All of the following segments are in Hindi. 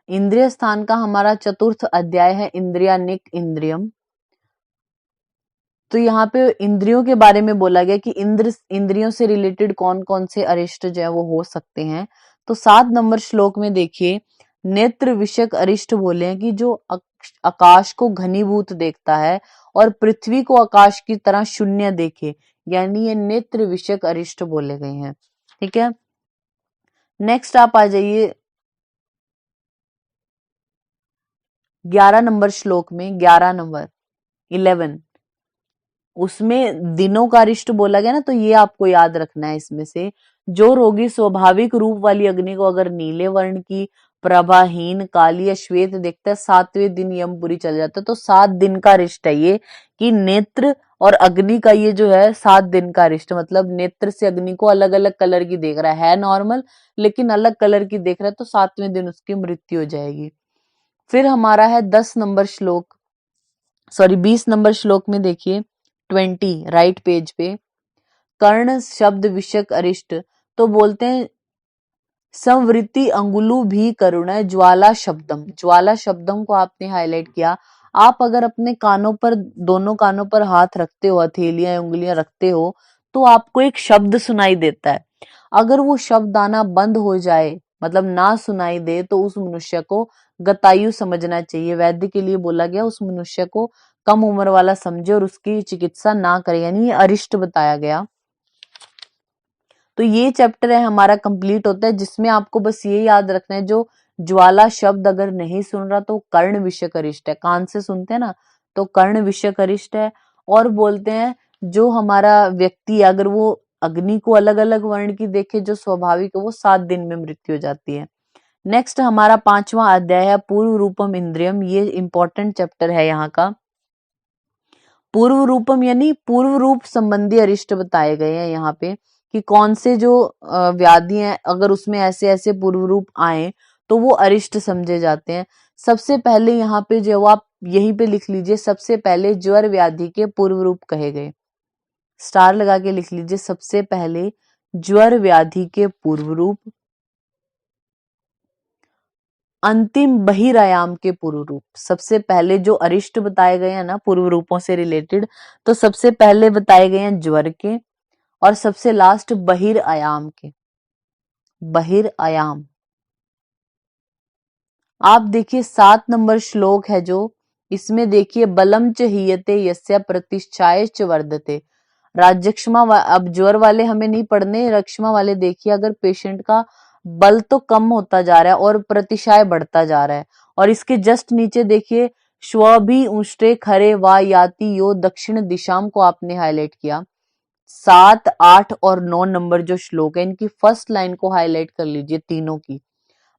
इंद्रिय स्थान का हमारा चतुर्थ अध्याय है इंद्रियानिक इंद्रियम। तो यहाँ पे इंद्रियों के बारे में बोला गया कि इंद्रियों से रिलेटेड कौन कौन से अरिष्ट जो है वो हो सकते हैं। तो 7 नंबर श्लोक में देखिए नेत्र विषयक अरिष्ट बोले हैं कि जो आकाश को घनीभूत देखता है और पृथ्वी को आकाश की तरह शून्य देखे, यानी ये नेत्र विषयक अरिष्ट बोले गए हैं। ठीक है, नेक्स्ट आप आ जाइए 11 नंबर श्लोक में। 11 नंबर 11 उसमें दिनों का अरिष्ट बोला गया ना, तो ये आपको याद रखना है। इसमें से जो रोगी स्वाभाविक रूप वाली अग्नि को अगर नीले वर्ण की प्रभाहीन काली या श्वेत देखता है, 7वें दिन यमपुरी चल जाता है। तो 7 दिन का अरिष्ट है ये, कि नेत्र और अग्नि का ये जो है 7 दिन का अरिष्ट, मतलब नेत्र से अग्नि को अलग अलग कलर की देख रहा है नॉर्मल, लेकिन अलग कलर की देख रहा है, तो 7वें दिन उसकी मृत्यु हो जाएगी। फिर हमारा है 10 नंबर श्लोक, सॉरी 20 नंबर श्लोक में देखिए 20 राइट पेज पे, कर्ण शब्द विषयक अरिष्ट। तो बोलते हैं संवृत्ति अंगुलु भी करुण ज्वाला शब्दम। ज्वाला शब्दम को आपने हाईलाइट किया। आप अगर अपने कानों पर, दोनों कानों पर हाथ रखते हो, हथेलियां उंगलियां रखते हो, तो आपको एक शब्द सुनाई देता है। अगर वो शब्द आना बंद हो जाए, मतलब ना सुनाई दे, तो उस मनुष्य को गतायु समझना चाहिए। वैद्य के लिए बोला गया उस मनुष्य को कम उम्र वाला समझे और उसकी चिकित्सा ना करे, यानी ये अरिष्ट बताया गया। तो ये चैप्टर है हमारा कंप्लीट होता है, जिसमें आपको बस ये याद रखना है, जो ज्वाला शब्द अगर नहीं सुन रहा तो कर्ण विषयक अरिष्ट है। कान से सुनते हैं ना, तो कर्ण विषयक अरिष्ट है। और बोलते हैं जो हमारा व्यक्ति अगर वो अग्नि को अलग अलग वर्ण की देखे, जो स्वाभाविक है, वो 7 दिन में मृत्यु हो जाती है। नेक्स्ट हमारा 5वां अध्याय है पूर्व रूपम इंद्रियम। ये इंपॉर्टेंट चैप्टर है यहाँ का। पूर्व रूपम यानी पूर्व रूप संबंधी अरिष्ट बताए गए हैं यहाँ पे, कि कौन से जो व्याधि हैं, अगर उसमें ऐसे ऐसे पूर्व रूप आए तो वो अरिष्ट समझे जाते हैं। सबसे पहले यहाँ पे जो आप यहीं पे लिख लीजिए, सबसे पहले ज्वर व्याधि के पूर्व रूप कहे गए, स्टार लगा के लिख लीजिए। सबसे पहले ज्वर व्याधि के पूर्व रूप, अंतिम बहिरायाम के पूर्व रूप। सबसे पहले जो अरिष्ट बताए गए हैं ना पूर्व रूपों से रिलेटेड, तो सबसे पहले बताए गए हैं ज्वर के, और सबसे लास्ट बहिरायाम के। बहिरायाम आप देखिए 7 नंबर श्लोक है जो, इसमें देखिए बलम च हीयते यस्य प्रतिष्ठाय च वर्धते। राजक्षमा अब ज्वर वाले हमें नहीं पढ़ने, रक्षमा वाले देखिए, अगर पेशेंट का बल तो कम होता जा रहा है और प्रतिशाय बढ़ता जा रहा है। और इसके जस्ट नीचे देखिए श्व भी उष्टे खरे वा याति यो दक्षिण दिशाम को आपने हाईलाइट किया। 7, 8 और 9 नंबर जो श्लोक है, इनकी फर्स्ट लाइन को हाईलाइट कर लीजिए तीनों की।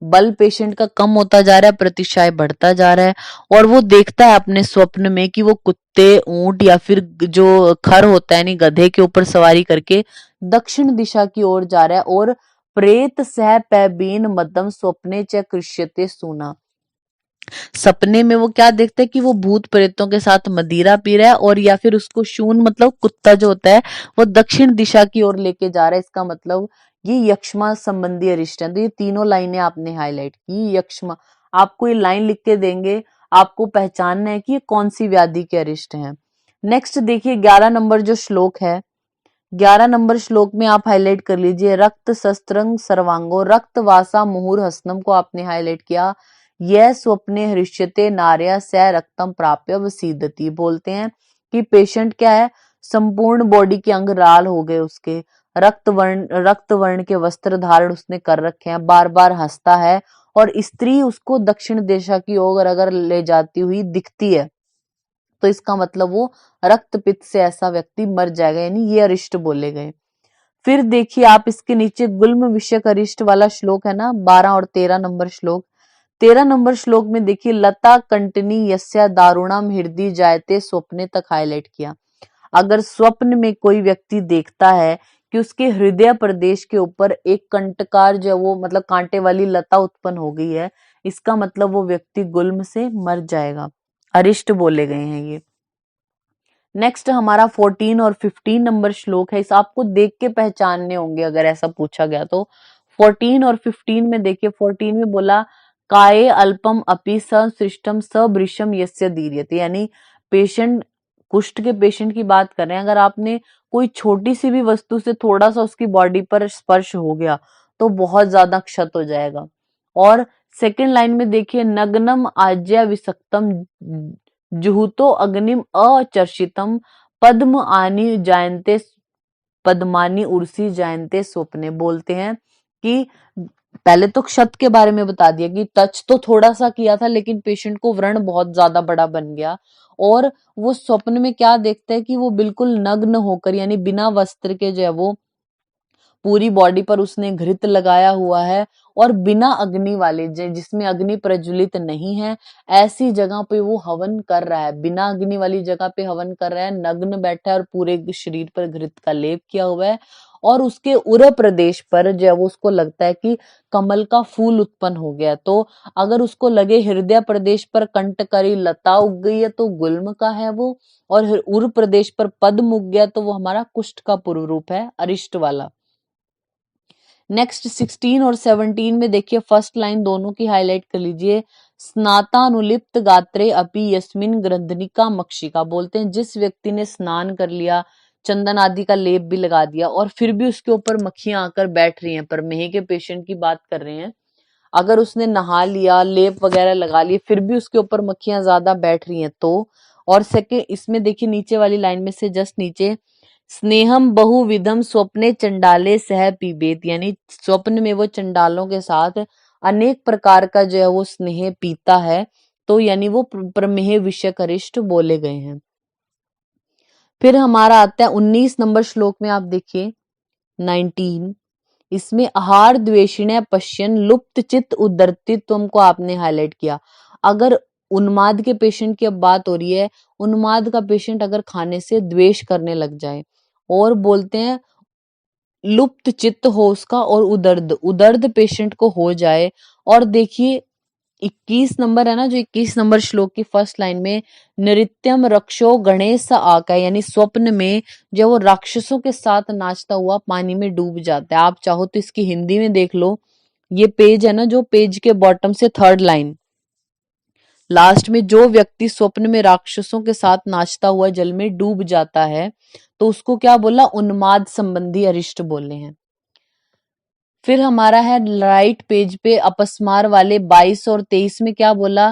बल पेशेंट का कम होता जा रहा है, प्रतिशाय बढ़ता जा रहा है, और वो देखता है अपने स्वप्न में कि वो कुत्ते, ऊंट या फिर जो खर होता है, नहीं गधे के ऊपर सवारी करके दक्षिण दिशा की ओर जा रहा है। और प्रेत सह पैबीन मदम स्वप्ने च कृष्यते सुना। सपने में वो क्या देखते हैं कि वो भूत प्रेतों के साथ मदिरा पी रहा है, और या फिर उसको शून मतलब कुत्ता जो होता है वो दक्षिण दिशा की ओर लेके जा रहा है। इसका मतलब ये यक्ष्मा संबंधी अरिष्ट है। तो ये तीनों लाइनें आपने हाईलाइट की। यक्ष्मा आपको ये लाइन लिख के देंगे, आपको पहचानना है कि ये कौन सी व्याधि के अरिष्ट हैं। नेक्स्ट देखिए 11 नंबर जो श्लोक है, 11 नंबर श्लोक में आप हाईलाइट कर लीजिए रक्त शस्त्रंग सर्वांगो रक्त वासा मुहुर हसनम को आपने हाईलाइट किया। यह स्वप्ने हृष्यते नार्या स रक्तम प्राप्य वसीदति। बोलते हैं कि पेशेंट क्या है, संपूर्ण बॉडी के अंग लाल हो गए, उसके रक्त वर्ण के वस्त्र धारण उसने कर रखे हैं, बार बार हंसता है, और स्त्री उसको दक्षिण दिशा की ओर अगर ले जाती हुई दिखती है, तो इसका मतलब वो रक्तपित्त से ऐसा व्यक्ति मर जाएगा, यानी ये अरिष्ट बोले गए। फिर देखिए आप इसके नीचे गुल्म विषयक अरिष्ट वाला श्लोक है ना, 12 और 13 नंबर श्लोक। 13 नंबर श्लोक में देखिए लता कंटनी यस्या दारुणम हृदय जायते स्वप्ने तक हाईलाइट किया। अगर स्वप्न में कोई व्यक्ति देखता है कि उसके हृदय प्रदेश के ऊपर एक कंटकार जो है वो मतलब कांटे वाली लता उत्पन्न हो गई है, इसका मतलब वो व्यक्ति गुल्म से मर जाएगा। अरिष्ट बोले गए हैं ये। नेक्स्ट हमारा 14 और 15 नंबर श्लोक है, इस आपको देख के पहचानने होंगे अगर ऐसा पूछा गया तो। 14 और 15 में देखिए, 14 में बोला काये अल्पम अपि ससृष्टम सबृशम यस्य दीर्यते, यानी पेशेंट, कुष्ठ के पेशेंट की बात कर रहे हैं, अगर आपने कोई छोटी सी भी वस्तु से थोड़ा सा उसकी बॉडी पर स्पर्श हो गया तो बहुत ज्यादा क्षत हो जाएगा। और सेकंड लाइन में देखिए, नग्नम आज्या विसक्तम जुहुतो अग्निम अचर्षितम पद्म आनी जायन्ते पद्मानी उर्सी जायन्ते स्वप्ने, बोलते हैं कि पहले तो क्षत के बारे में बता दिया कि टच तो थोड़ा सा किया था लेकिन पेशेंट को व्रण बहुत ज्यादा बड़ा बन गया, और वो स्वप्न में क्या देखता है कि वो बिल्कुल नग्न होकर, यानी बिना वस्त्र के जो है वो पूरी बॉडी पर उसने घृत लगाया हुआ है, और बिना अग्नि वाले, जिसमें अग्नि प्रज्वलित नहीं है, ऐसी जगह पे वो हवन कर रहा है, बिना अग्नि वाली जगह पे हवन कर रहा है, नग्न बैठा है और पूरे शरीर पर घृत का लेप किया हुआ है, और उसके उर प्रदेश पर जो है वो उसको लगता है कि कमल का फूल उत्पन्न हो गया। तो अगर उसको लगे हृदय प्रदेश पर कंटकरी लता उग गई है तो गुल्म का है वो, और उर प्रदेश पर पद्म उग गया तो वो हमारा कुष्ठ का पूर्व रूप है, अरिष्ट वाला। नेक्स्ट 16 और 17 में देखिए, फर्स्ट लाइन दोनों की हाईलाइट कर लीजिए। स्नातानुलिप्त गात्रे अपि यस्मिन ग्रंथनिका मक्षिका, बोलते हैं जिस व्यक्ति ने स्नान कर लिया, चंदन आदि का लेप भी लगा दिया, और फिर भी उसके ऊपर मक्खियां आकर बैठ रही हैं, पर मेह के पेशेंट की बात कर रहे हैं, अगर उसने नहा लिया, लेप वगैरह लगा लिए, फिर भी उसके ऊपर मक्खियां ज्यादा बैठ रही हैं तो, और सेकेंड इसमें देखिए नीचे वाली लाइन में से जस्ट नीचे, स्नेहम बहुविधम स्वप्ने चंडाले सह पीबेत, यानी स्वप्न में वो चंडालों के साथ अनेक प्रकार का जो है वो स्नेह पीता है, तो यानी वो प्रमेह विषयक अरिष्ट बोले गए हैं। फिर हमारा आता है 19 नंबर श्लोक में, आप देखिए 19, इसमें आहार द्वेषिण पश्यन लुप्त चित्त उद्धर्तित्व को आपने हाईलाइट किया। अगर उन्माद के पेशेंट की अब बात हो रही है, उन्माद का पेशेंट अगर खाने से द्वेष करने लग जाए, और बोलते हैं लुप्त चित्त हो उसका, और उदर्द उदर्द पेशेंट को हो जाए, और देखिए 21 नंबर है ना, जो 21 नंबर श्लोक की फर्स्ट लाइन में, नृत्यम रक्षो गणेश आका, यानी स्वप्न में जो वो राक्षसों के साथ नाचता हुआ पानी में डूब जाता है। आप चाहो तो इसकी हिंदी में देख लो, ये पेज है ना, जो पेज के बॉटम से थर्ड लाइन लास्ट में, जो व्यक्ति स्वप्न में राक्षसों के साथ नाचता हुआ जल में डूब जाता है तो उसको क्या बोला, उन्माद संबंधी अरिष्ट बोले हैं। फिर हमारा है राइट पेज पे अपस्मार वाले 22 और 23 में क्या बोला,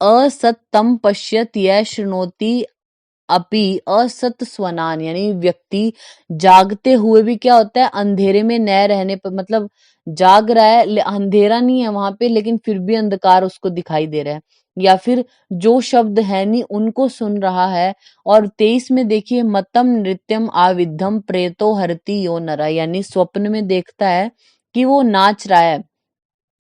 असतम पश्यत यह शृणोति अपि असत स्वनान, यानी व्यक्ति जागते हुए भी क्या होता है, अंधेरे में न रहने पर, मतलब जाग रहा है, अंधेरा नहीं है वहां पे लेकिन फिर भी अंधकार उसको दिखाई दे रहा है, या फिर जो शब्द है नहीं उनको सुन रहा है। और 23 में देखिए, मतम नृत्यम आविद्धम प्रेतो हरति यो नरा, यानी स्वप्न में देखता है कि वो नाच रहा है,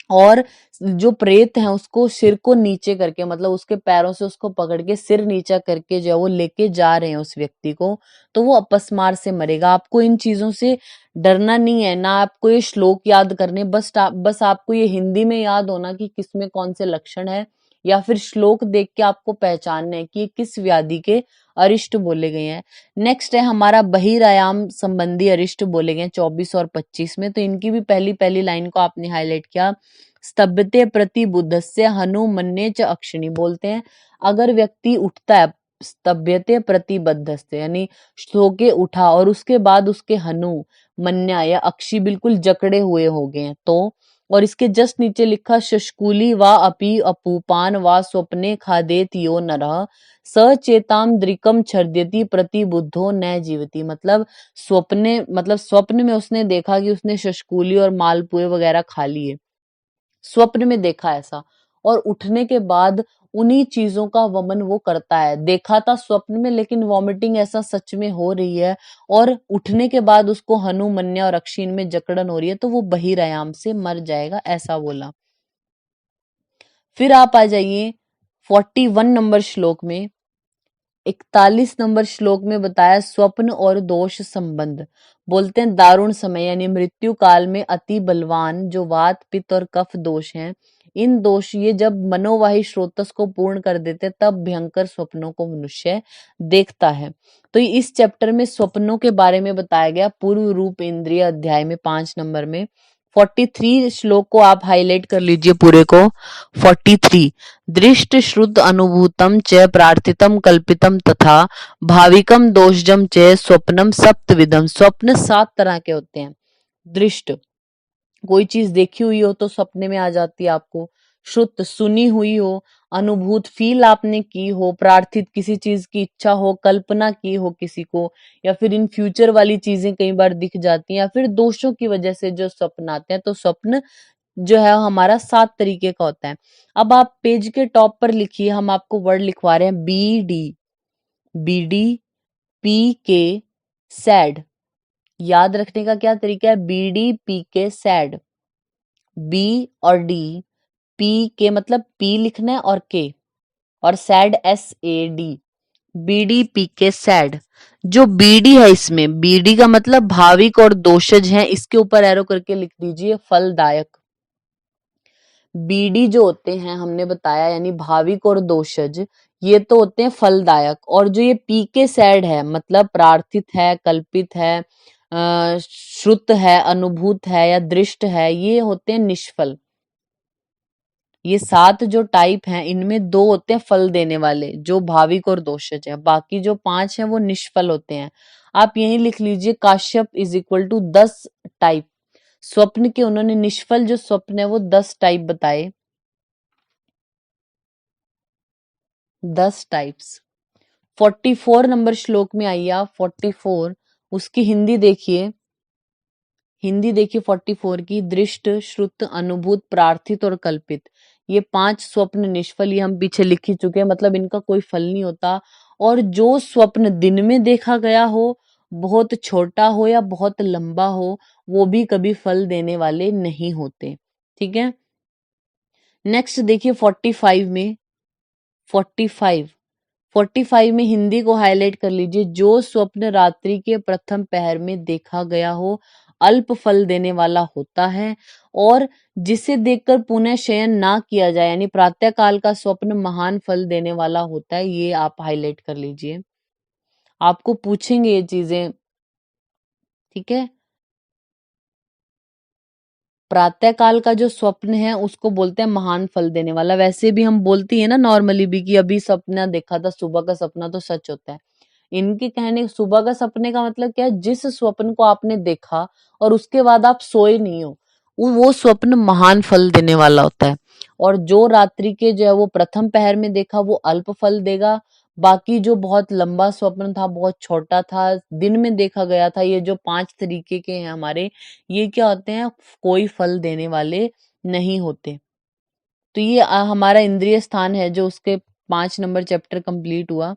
और जो प्रेत हैं उसको सिर को नीचे करके, मतलब उसके पैरों से उसको पकड़ के सिर नीचा करके जो है वो लेके जा रहे हैं उस व्यक्ति को, तो वो अपस्मार से मरेगा। आपको इन चीजों से डरना नहीं है ना, आपको ये श्लोक याद करने, बस आपको ये हिंदी में याद होना कि किसमें कौन से लक्षण है, या फिर श्लोक देख के आपको पहचानना है कि ये किस व्याधि के अरिष्ट बोले गए हैं। नेक्स्ट है हमारा बहिरायाम संबंधी अरिष्ट बोले गए 24 और 25 में, तो इनकी भी पहली पहली लाइन को आपने हाईलाइट किया। स्तब्धते प्रति बुद्धस्य हनुमन्ये च अक्षिणी, बोलते हैं अगर व्यक्ति उठता है, स्तभ्यते प्रतिबद्धस्य यानी सो के उठा और उसके बाद उसके हनु मन्या या अक्षी बिल्कुल जकड़े हुए हो गए हैं तो, और इसके जस्ट नीचे लिखा शशकुली वा अपि अपूपान वा स्वप्ने खादेत यो नरः सचेताम द्रिकम छर्द्यति प्रतिबुद्धो न जीवति, मतलब स्वप्न में उसने देखा कि उसने शशकुली और मालपुए वगैरह खा लिए, स्वप्न में देखा ऐसा, और उठने के बाद उन्हीं चीजों का वमन वो करता है। देखा था स्वप्न में लेकिन वॉमिटिंग ऐसा सच में हो रही है, और उठने के बाद उसको हनुमन्या और अक्षीण में जकड़न हो रही है, तो वो बहिर्याम से मर जाएगा, ऐसा बोला। फिर आप आ जाइए 41 नंबर श्लोक में। 41 नंबर श्लोक में बताया स्वप्न और दोष संबंध, बोलते हैं दारुण समय यानी मृत्यु काल में अति बलवान जो वात पित्त और कफ दोष हैं, इन दोष ये जब मनोवाही स्रोतस को पूर्ण कर देते तब भयंकर स्वप्नों को मनुष्य देखता है। तो इस चैप्टर में स्वप्नों के बारे में बताया गया पूर्व रूप इंद्रिय अध्याय में 5 नंबर में। 43 श्लोक को आप हाईलाइट कर लीजिए पूरे को। 43 दृष्ट श्रुत अनुभूतम च प्रार्थितम कल्पितम तथा भाविकम दोषजम च स्वप्नम सप्तविधम। स्वप्न 7 तरह के होते हैं। दृष्ट, कोई चीज देखी हुई हो तो सपने में आ जाती है आपको। श्रुत, सुनी हुई हो। अनुभूत, फील आपने की हो। प्रार्थित, किसी चीज की इच्छा हो, कल्पना की हो किसी को, या फिर इन फ्यूचर वाली चीजें कई बार दिख जाती हैं, या फिर दोषों की वजह से जो स्वप्न आते हैं। तो स्वप्न जो है हमारा 7 तरीके का होता है। अब आप पेज के टॉप पर लिखिए, हम आपको वर्ड लिखवा रहे हैं B D. B D, P K, sad. याद रखने का क्या तरीका है? B D P K sad. B और डी, पी के मतलब पी लिखना है और के, और sad SAD। B D P K sad. जो बीडी है इसमें, बीडी का मतलब भाविक और दोषज है, इसके ऊपर एरो करके लिख दीजिए फलदायक। बीडी जो होते हैं हमने बताया, यानी भाविक और दोषज, ये तो होते हैं फलदायक। और जो ये पी के सैड है मतलब प्रार्थित है, कल्पित है, श्रुत है, अनुभूत है या दृष्ट है, ये होते हैं निष्फल। ये 7 जो टाइप हैं इनमें 2 होते हैं फल देने वाले, जो भाविक और दोषज है। बाकी जो 5 हैं वो निष्फल होते हैं। आप यही लिख लीजिए Kashyap is equal to 10 type. स्वप्न के उन्होंने निष्फल जो स्वप्न है वो 10 टाइप बताए। 10 टाइप्स। 44 नंबर श्लोक में आइए आप। 44 उसकी हिंदी देखिए। हिंदी देखिए 44 की। दृष्ट, श्रुत, अनुभूत, प्रार्थित और कल्पित, ये 5 स्वप्न निष्फल, ये हम पीछे लिख ही चुके हैं, मतलब इनका कोई फल नहीं होता। और जो स्वप्न दिन में देखा गया हो, बहुत छोटा हो या बहुत लंबा हो, वो भी कभी फल देने वाले नहीं होते। ठीक है। नेक्स्ट देखिए 45 में। 45 45 में हिंदी को हाईलाइट कर लीजिए। जो स्वप्न रात्रि के प्रथम पहर में देखा गया हो, अल्प फल देने वाला होता है, और जिसे देखकर पुनः शयन ना किया जाए, यानी प्रातः काल का स्वप्न महान फल देने वाला होता है। ये आप हाईलाइट कर लीजिए, आपको पूछेंगे ये चीजें। ठीक है। प्रातः काल का जो स्वप्न है उसको बोलते हैं महान फल देने वाला। वैसे भी हम बोलती है ना नॉर्मली भी कि अभी सपना देखा था, सुबह का सपना तो सच होता है। इनके कहने सुबह का सपने का मतलब क्या है? जिस स्वप्न को आपने देखा और उसके बाद आप सोए नहीं हो, वो स्वप्न महान फल देने वाला होता है। और जो रात्रि के जो है वो प्रथम पहर में देखा वो अल्प फल देगा। बाकी जो बहुत लंबा स्वप्न था, बहुत छोटा था, दिन में देखा गया था, ये जो 5 तरीके के हैं हमारे, ये क्या होते हैं? कोई फल देने वाले नहीं होते। तो ये हमारा इंद्रिय स्थान है जो उसके 5 नंबर चैप्टर कंप्लीट हुआ।